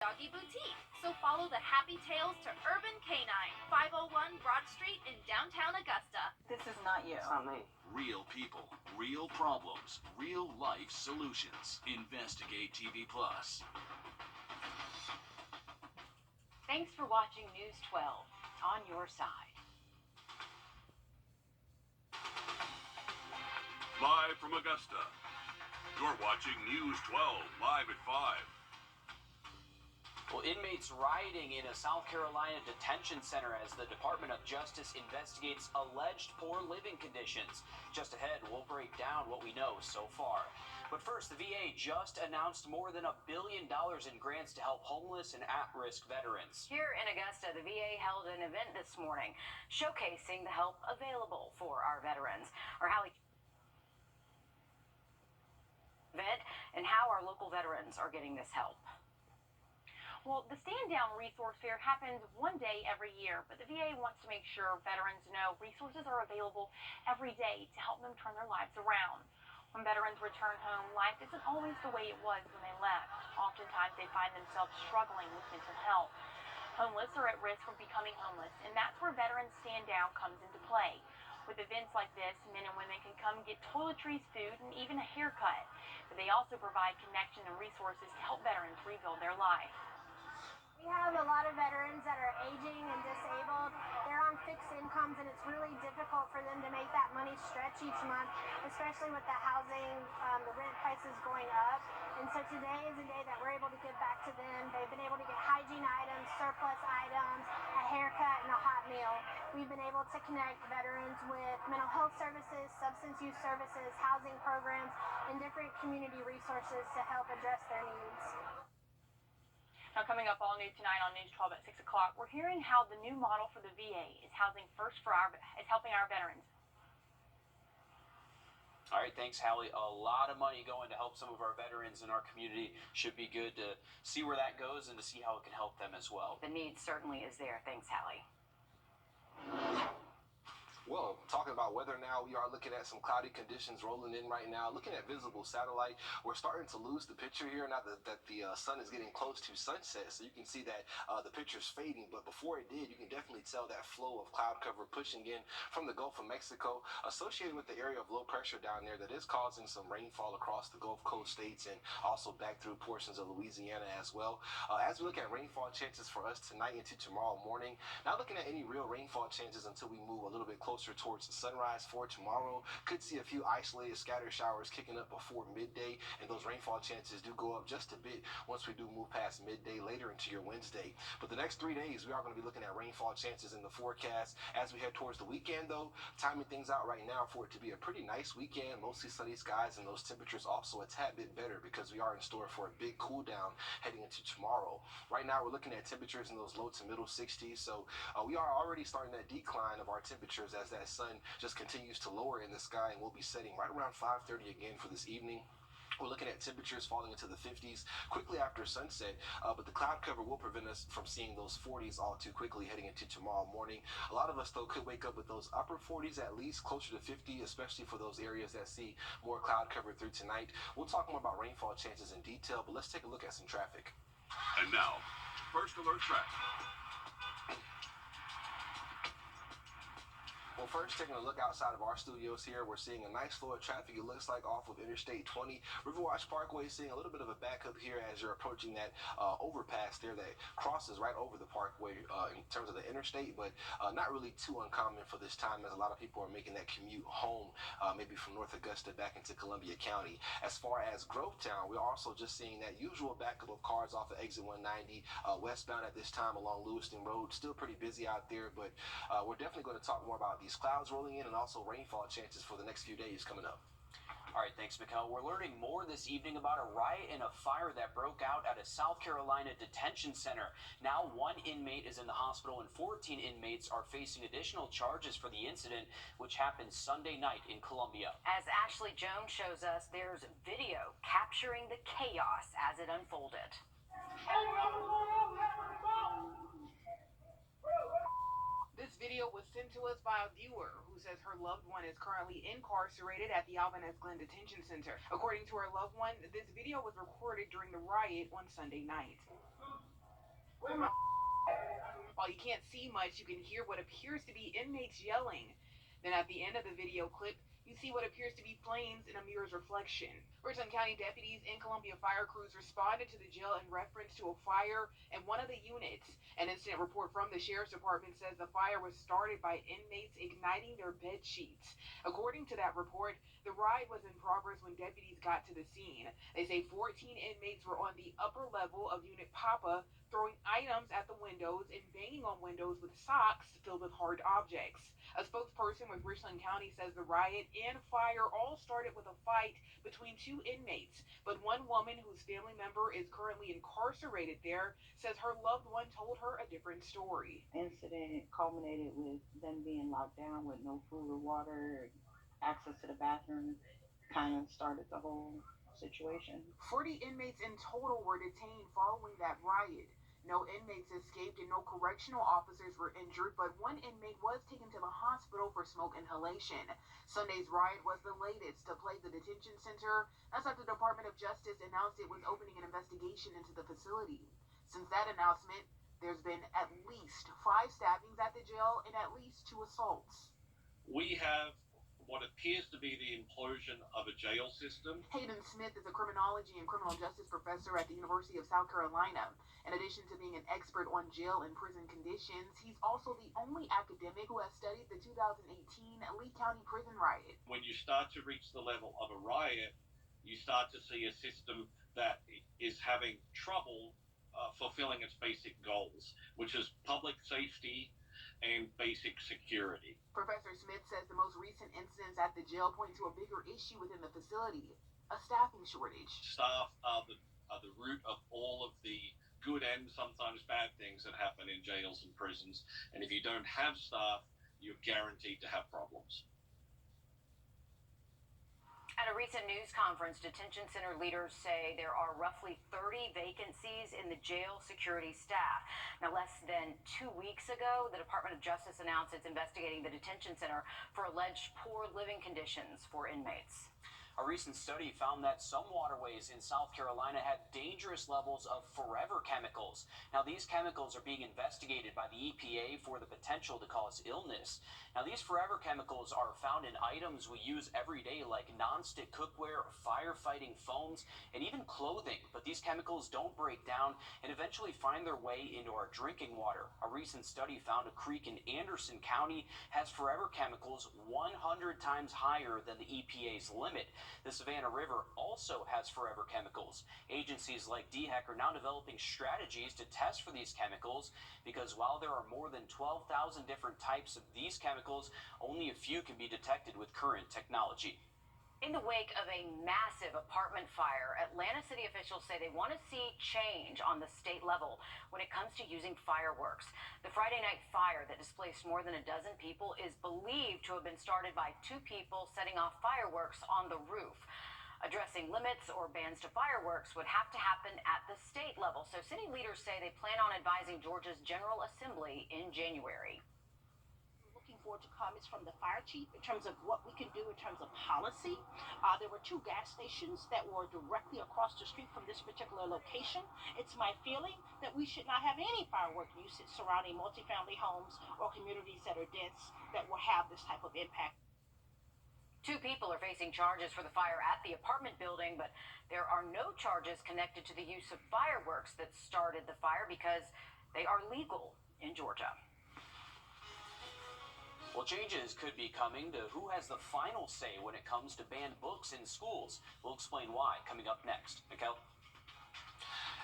doggy boutique. So follow the happy tales to Urban Canine, 501 Broad Street in downtown Augusta. This is not you. It's not me. Real people, real problems, real life solutions. Investigate TV Plus. Thanks for watching News 12 on your side. Live from Augusta, you're watching News 12 live at 5. Well, inmates rioting in a South Carolina detention center as the Department of Justice investigates alleged poor living conditions. Just ahead, we'll break down what we know so far. But first, the VA just announced more than $1 billion in grants to help homeless and at-risk veterans. Here in Augusta, the VA held an event this morning showcasing the help available for our veterans. Our Hallie event and how our local veterans are getting this help. Well, the Stand Down Resource Fair happens one day every year, but the VA wants to make sure veterans know resources are available every day to help them turn their lives around. When veterans return home, life isn't always the way it was when they left. Oftentimes, they find themselves struggling with mental health. Homeless are at risk from becoming homeless, and that's where Veterans Stand Down comes into play. With events like this, men and women can come get toiletries, food, and even a haircut. But they also provide connection and resources to help veterans rebuild their life. We have a lot of veterans that are aging and disabled. They're on fixed incomes, and it's really difficult for them to make that money stretch each month, especially with the housing, the rent prices going up. And so today is a day that we're able to give back to them. They've been able to get hygiene items, surplus items, a haircut, and a hot meal. We've been able to connect veterans with mental health services, substance use services, housing programs, and different community resources to help address their needs. Now, coming up all new tonight on News 12 at 6 o'clock, we're hearing how the new model for the VA is helping our veterans. All right, thanks, Hallie. A lot of money going to help some of our veterans in our community. Should be good to see where that goes and to see how it can help them as well. The need certainly is there. Thanks, Hallie. Well, talking about weather now, we are looking at some cloudy conditions rolling in right now. Looking at visible satellite, we're starting to lose the picture here now that the sun is getting close to sunset. So you can see that the picture's fading, but before it did, you can definitely tell that flow of cloud cover pushing in from the Gulf of Mexico, associated with the area of low pressure down there that is causing some rainfall across the Gulf Coast states and also back through portions of Louisiana as well. As we look at rainfall chances for us tonight into tomorrow morning, not looking at any real rainfall chances until we move a little bit closer towards the sunrise for tomorrow. Could see a few isolated scattered showers kicking up before midday, and those rainfall chances do go up just a bit once we do move past midday later into your Wednesday. But the next 3 days, we are going to be looking at rainfall chances in the forecast. As we head towards the weekend, though, timing things out right now for it to be a pretty nice weekend, mostly sunny skies, and those temperatures also a tad bit better because we are in store for a big cool down heading into tomorrow. Right now, we're looking at temperatures in those low to middle 60s, so we are already starting that decline of our temperatures as that sun just continues to lower in the sky, and we'll be setting right around 5:30 again for this evening. We're looking at temperatures falling into the 50s quickly after sunset, but the cloud cover will prevent us from seeing those 40s all too quickly heading into tomorrow morning. A lot of us, though, could wake up with those upper 40s at least, closer to 50, especially for those areas that see more cloud cover through tonight. We'll talk more about rainfall chances in detail, but let's take a look at some traffic. And now, first alert traffic. Well, first, taking a look outside of our studios here, we're seeing a nice flow of traffic. It looks like off of Interstate 20. Riverwatch Parkway seeing a little bit of a backup here as you're approaching that overpass there that crosses right over the parkway in terms of the interstate, but not really too uncommon for this time as a lot of people are making that commute home, maybe from North Augusta back into Columbia County. As far as Grovetown, we're also just seeing that usual backup of cars off of exit 190 westbound at this time along Lewiston Road. Still pretty busy out there, but we're definitely going to talk more about these clouds rolling in and also rainfall chances for the next few days coming up. All right, thanks, Mikkel. We're learning more this evening about a riot and a fire that broke out at a South Carolina detention center. Now, 1 inmate is in the hospital and 14 inmates are facing additional charges for the incident, which happened Sunday night in Columbia. As Ashley Jones shows us, there's video capturing the chaos as it unfolded. This video was sent to us by a viewer who says her loved one is currently incarcerated at the Albanese Glen Detention Center. According to her loved one, this video was recorded during the riot on Sunday night. While you can't see much, you can hear what appears to be inmates yelling. Then at the end of the video clip, you see what appears to be flames in a mirror's reflection. Richland County deputies and Columbia fire crews responded to the jail in reference to a fire in one of the units. An incident report from the sheriff's department says the fire was started by inmates igniting their bed sheets. According to that report, the riot was in progress when deputies got to the scene. They say 14 inmates were on the upper level of Unit Papa, throwing items at the windows and banging on windows with socks filled with hard objects. A spokesperson with Richland County says the riot and fire all started with a fight between two inmates, but one woman whose family member is currently incarcerated there says her loved one told her a different story. Incident culminated with them being locked down with no food or water, access to the bathroom, kind of started the whole situation. 40 inmates in total were detained following that riot. No inmates escaped and no correctional officers were injured, but one inmate was taken to the hospital for smoke inhalation. Sunday's riot was the latest to plague the detention center. That's after the Department of Justice announced it was opening an investigation into the facility. Since that announcement, there's been at least 5 stabbings at the jail and at least 2 assaults. We have what appears to be the implosion of a jail system. Hayden Smith is a criminology and criminal justice professor at the University of South Carolina. In addition to being an expert on jail and prison conditions, he's also the only academic who has studied the 2018 Lee County prison riot. When you start to reach the level of a riot, you start to see a system that is having trouble fulfilling its basic goals, which is public safety and basic security. Professor Smith says the most recent incidents at the jail point to a bigger issue within the facility, a staffing shortage. Staff are the root of all of the good and sometimes bad things that happen in jails and prisons. And if you don't have staff, you're guaranteed to have problems. At a recent news conference, detention center leaders say there are roughly 30 vacancies in the jail security staff. Now, less than 2 weeks ago, the Department of Justice announced it's investigating the detention center for alleged poor living conditions for inmates. A recent study found that some waterways in South Carolina had dangerous levels of forever chemicals. Now, these chemicals are being investigated by the EPA for the potential to cause illness. Now, these forever chemicals are found in items we use every day like nonstick cookware, firefighting foams, and even clothing. But these chemicals don't break down and eventually find their way into our drinking water. A recent study found a creek in Anderson County has forever chemicals 100 times higher than the EPA's limit. The Savannah River also has forever chemicals. Agencies like DHEC are now developing strategies to test for these chemicals because while there are more than 12,000 different types of these chemicals, only a few can be detected with current technology. In the wake of a massive apartment fire, Atlanta city officials say they want to see change on the state level when it comes to using fireworks. The Friday night fire that displaced more than a dozen people is believed to have been started by 2 people setting off fireworks on the roof. Addressing limits or bans to fireworks would have to happen at the state level, so city leaders say they plan on advising Georgia's General Assembly in January. Forward to comments from the fire chief in terms of what we can do in terms of policy. There were 2 gas stations that were directly across the street from this particular location. It's my feeling that we should not have any firework usage surrounding multifamily homes or communities that are dense that will have this type of impact. 2 people are facing charges for the fire at the apartment building, but there are no charges connected to the use of fireworks that started the fire because they are legal in Georgia. Well, changes could be coming to who has the final say when it comes to banned books in schools. We'll explain why coming up next. Mikkel?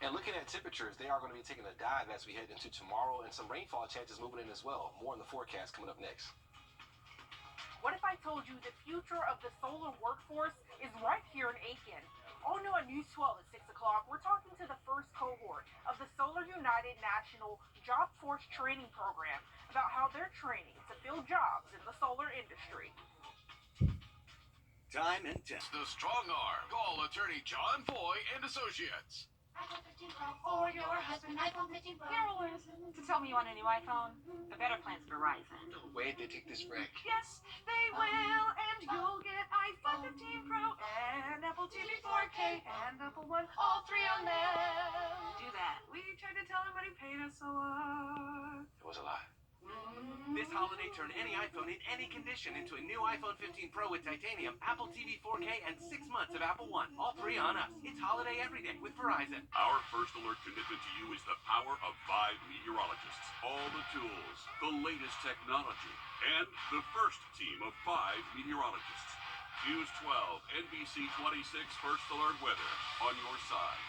And looking at temperatures, they are going to be taking a dive as we head into tomorrow, and some rainfall chances moving in as well. More in the forecast coming up next. What if I told you the future of the solar workforce is right here in Aiken? All new on News 12 at 6 o'clock, we're talking to the first cohort of the Solar United National Job Force Training Program about how they're training to fill jobs in the solar industry. Time and test. The strong arm. Call attorney John Foy and Associates. iPhone 15 Pro for your husband. iPhone 15 Pro. To tell me you want a new iPhone, the better plan's Verizon. No way they take this break. Yes, they will, and you'll get iPhone 15 Pro and Apple TV 4K and Apple One, all 3 on them. Do that. We tried to tell him, but he paid us It was a lie. This holiday, turn any iPhone in any condition into a new iPhone 15 Pro with titanium, Apple TV 4K, and 6 months of Apple One. All three on us. It's holiday every day with Verizon. Our first alert commitment to you is the power of 5 meteorologists. All the tools, the latest technology, and the first team of 5 meteorologists. News 12, NBC 26 First Alert Weather on your side.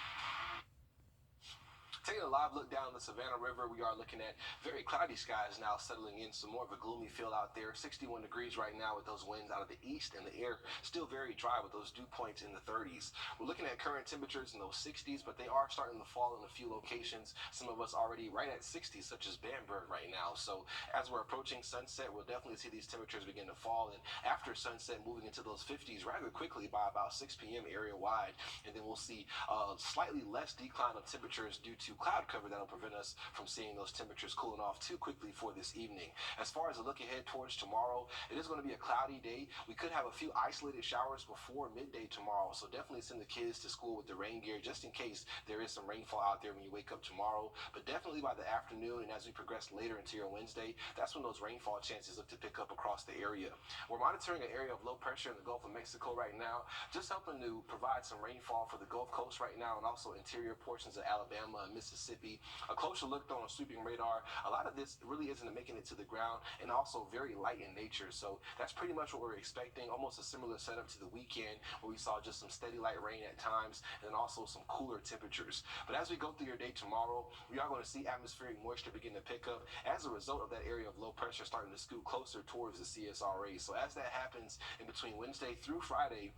Taking a live look down the Savannah River, we are looking at very cloudy skies now settling in, some more of a gloomy feel out there. 61 degrees right now with those winds out of the east, and the air still very dry with those dew points in the 30s. We're looking at current temperatures in those 60s, but they are starting to fall in a few locations. Some of us already right at 60s, such as Bamberg right now. So as we're approaching sunset, we'll definitely see these temperatures begin to fall, and after sunset, moving into those 50s rather quickly by about 6 p.m. area wide, and then we'll see slightly less decline of temperatures due to cloud cover that'll prevent us from seeing those temperatures cooling off too quickly for this evening. As far as a look ahead towards tomorrow, it is going to be a cloudy day. We could have a few isolated showers before midday tomorrow, so definitely send the kids to school with the rain gear just in case there is some rainfall out there when you wake up tomorrow. But definitely by the afternoon and as we progress later into your Wednesday, that's when those rainfall chances look to pick up across the area. We're monitoring an area of low pressure in the Gulf of Mexico right now, just helping to provide some rainfall for the Gulf Coast right now and also interior portions of Alabama and Mississippi. A closer look though on sweeping radar, a lot of this really isn't making it to the ground and also very light in nature. So that's pretty much what we're expecting, almost a similar setup to the weekend where we saw just some steady light rain at times and also some cooler temperatures. But as we go through your day tomorrow, we are going to see atmospheric moisture begin to pick up as a result of that area of low pressure starting to scoot closer towards the CSRA. So as that happens in between Wednesday through Friday,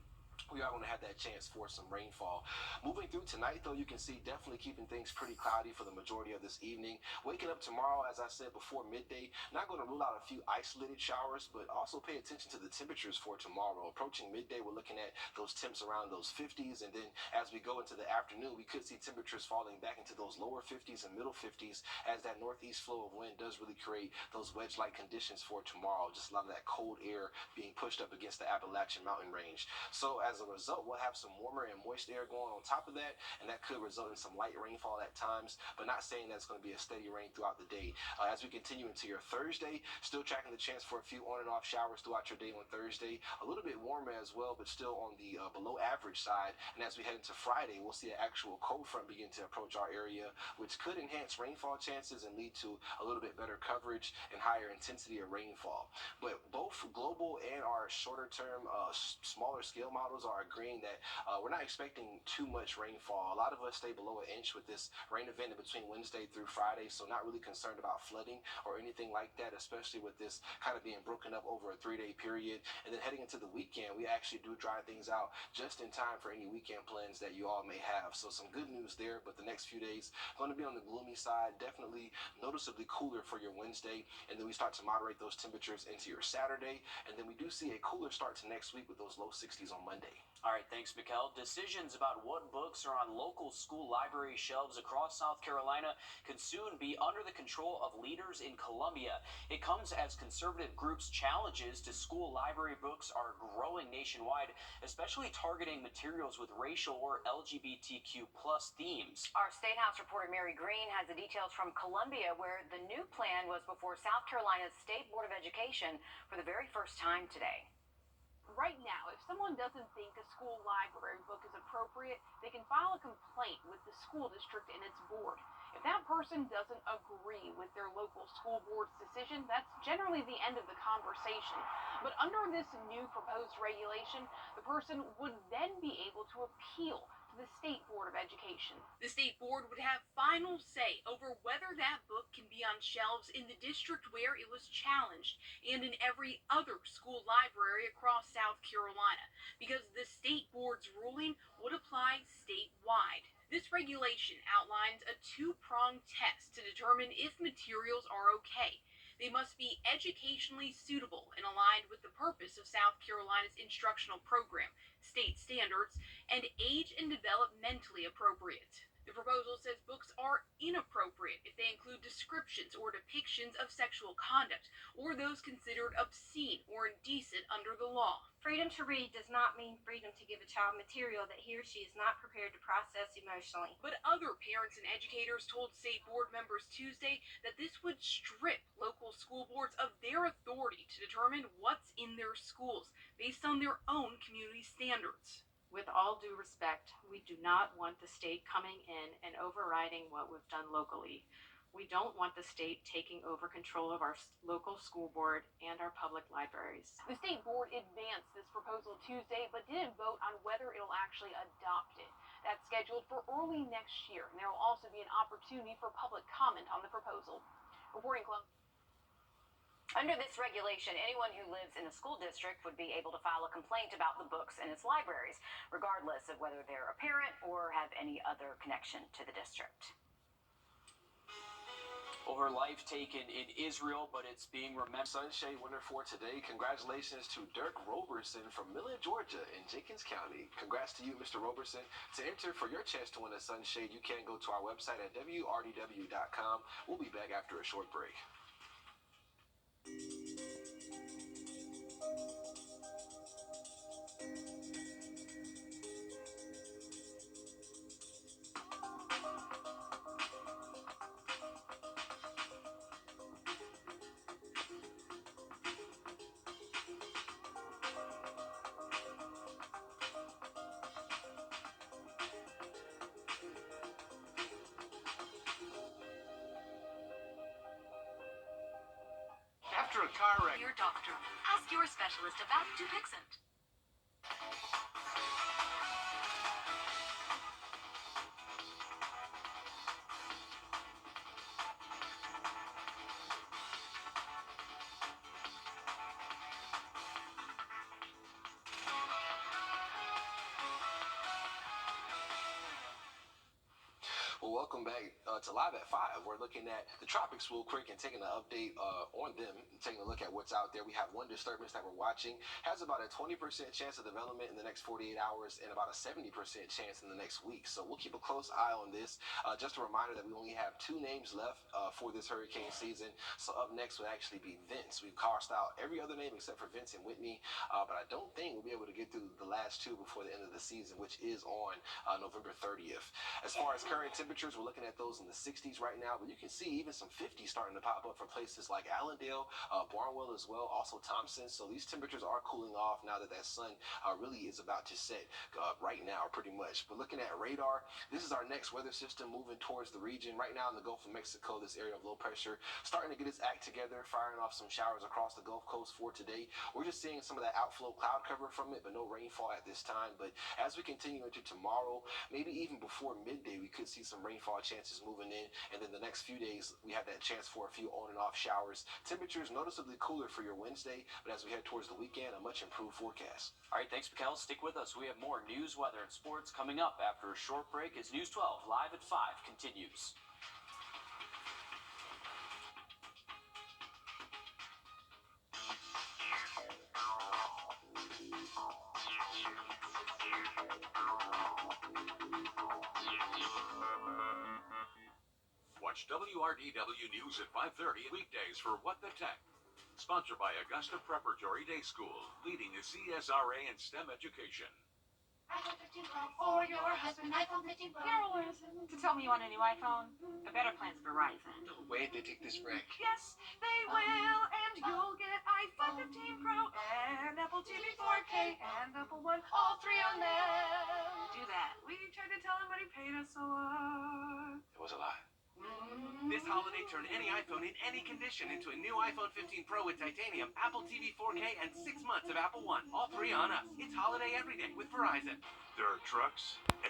we are going to have that chance for some rainfall. Moving through tonight, though, you can see definitely keeping things pretty cloudy for the majority of this evening. Waking up tomorrow, as I said before midday, not going to rule out a few isolated showers, but also pay attention to the temperatures for tomorrow. Approaching midday, we're looking at those temps around those 50s, and then as we go into the afternoon, we could see temperatures falling back into those lower 50s and middle 50s as that northeast flow of wind does really create those wedge-like conditions for tomorrow. Just a lot of that cold air being pushed up against the Appalachian mountain range. So as a result, we'll have some warmer and moist air going on top of that, and that could result in some light rainfall at times, but not saying that's going to be a steady rain throughout the day. As we continue into your Thursday, still tracking the chance for a few on and off showers throughout your day on Thursday. A little bit warmer as well, but still on the below average side. And as we head into Friday, we'll see an actual cold front begin to approach our area, which could enhance rainfall chances and lead to a little bit better coverage and higher intensity of rainfall. But both global and our shorter term, smaller scale models are agreeing that we're not expecting too much rainfall. A lot of us stay below an inch with this rain event in between Wednesday through Friday, so not really concerned about flooding or anything like that, especially with this kind of being broken up over a 3-day period. And then heading into the weekend, we actually do dry things out just in time for any weekend plans that you all may have. So some good news there, but the next few days going to be on the gloomy side, definitely noticeably cooler for your Wednesday, and then we start to moderate those temperatures into your Saturday, and then we do see a cooler start to next week with those low 60s on Monday. All right, thanks, Mikkel. Decisions about what books are on local school library shelves across South Carolina can soon be under the control of leaders in Columbia. It comes as conservative groups' challenges to school library books are growing nationwide, especially targeting materials with racial or LGBTQ+ themes. Our State House reporter Mary Green has the details from Columbia, where the new plan was before South Carolina's State Board of Education for the very first time today. Right now, if someone doesn't think a school library book is appropriate, they can file a complaint with the school district and its board. If that person doesn't agree with their local school board's decision, that's generally the end of the conversation. But under this new proposed regulation, the person would then be able to appeal to the State Board of Education. The state board would have final say over whether that book can be on shelves in the district where it was challenged and in every other school library across South Carolina, because the state board's ruling would apply statewide. This regulation outlines a two-pronged test to determine if materials are okay. They must be educationally suitable and aligned with the purpose of South Carolina's instructional program, state standards, and age and developmentally appropriate. The proposal says books are inappropriate if they include descriptions or depictions of sexual conduct, or those considered obscene or indecent under the law. Freedom to read does not mean freedom to give a child material that he or she is not prepared to process emotionally. But other parents and educators told state board members Tuesday that this would strip local school boards of their authority to determine what's in their schools based on their own community standards. With all due respect, we do not want the state coming in and overriding what we've done locally. We don't want the state taking over control of our local school board and our public libraries. The state board advanced this proposal Tuesday, but didn't vote on whether it'll actually adopt it. That's scheduled for early next year, and there will also be an opportunity for public comment on the proposal. Reporting, Chloe. Under this regulation, anyone who lives in a school district would be able to file a complaint about the books in its libraries, regardless of whether they're a parent or have any other connection to the district. Well, her life taken in Israel, but it's being remembered. Sunshade winner for today. Congratulations to Dirk Roberson from Millen, Georgia in Jenkins County. Congrats to you, Mr. Roberson. To enter for your chance to win a Sunshade, you can go to our website at wrdw.com. We'll be back after a short break. After a car wreck, Your doctor. Ask your specialist about Dupixent. Well, welcome back to Live at 5. We're looking at the tropics real quick and taking an update on them, taking a look at what's out there. We have one disturbance that we're watching, has about a 20% chance of development in the next 48 hours and about a 70% chance in the next week. So we'll keep a close eye on this. Just a reminder that we only have 2 names left for this hurricane season. So up next would actually be Vince. We've crossed out every other name except for Vince and Whitney, but I don't think we'll be able to get through the last 2 before the end of the season, which is on November 30th. As far as current temperatures, we're looking at those in the 60s right now, but you can see even some 50s starting to pop up for places like Allendale, Barnwell as well, also Thompson. So these temperatures are cooling off now that that sun really is about to set right now, pretty much. But looking at radar, this is our next weather system moving towards the region. Right now in the Gulf of Mexico, this area of low pressure starting to get its act together, firing off some showers across the Gulf Coast for today. We're just seeing some of that outflow cloud cover from it, but no rainfall at this time. But as we continue into tomorrow, maybe even before midday, we could see some rainfall chances moving in, and then the next few days we have that chance for a few on and off showers. Temperatures noticeably cooler for your Wednesday, but as we head towards the weekend, a much improved forecast. All right, thanks, Mikkel. Stick with us. We have more news, weather, and sports coming up after a short break as News 12 Live at 5 continues. Watch WRDW News at 5:30 weekdays for What the Tech. Sponsored by Augusta Preparatory Day School, leading the CSRA in STEM education. iPhone 15 Pro for your husband. iPhone 15 Pro. Carolyn, to tell me you want a new iPhone? The better plan's Verizon. no way they take this break. Yes, they will, and you'll get iPhone 15 Pro and Apple TV 4K and Apple One, all 3 on them. Do that. We tried to tell him, but he paid us a lot. It was a lie. This holiday, turn any iPhone in any condition into a new iPhone 15 Pro with titanium, Apple TV 4K, and 6 months of Apple One. All 3 on us. It's holiday every day with Verizon. There are trucks and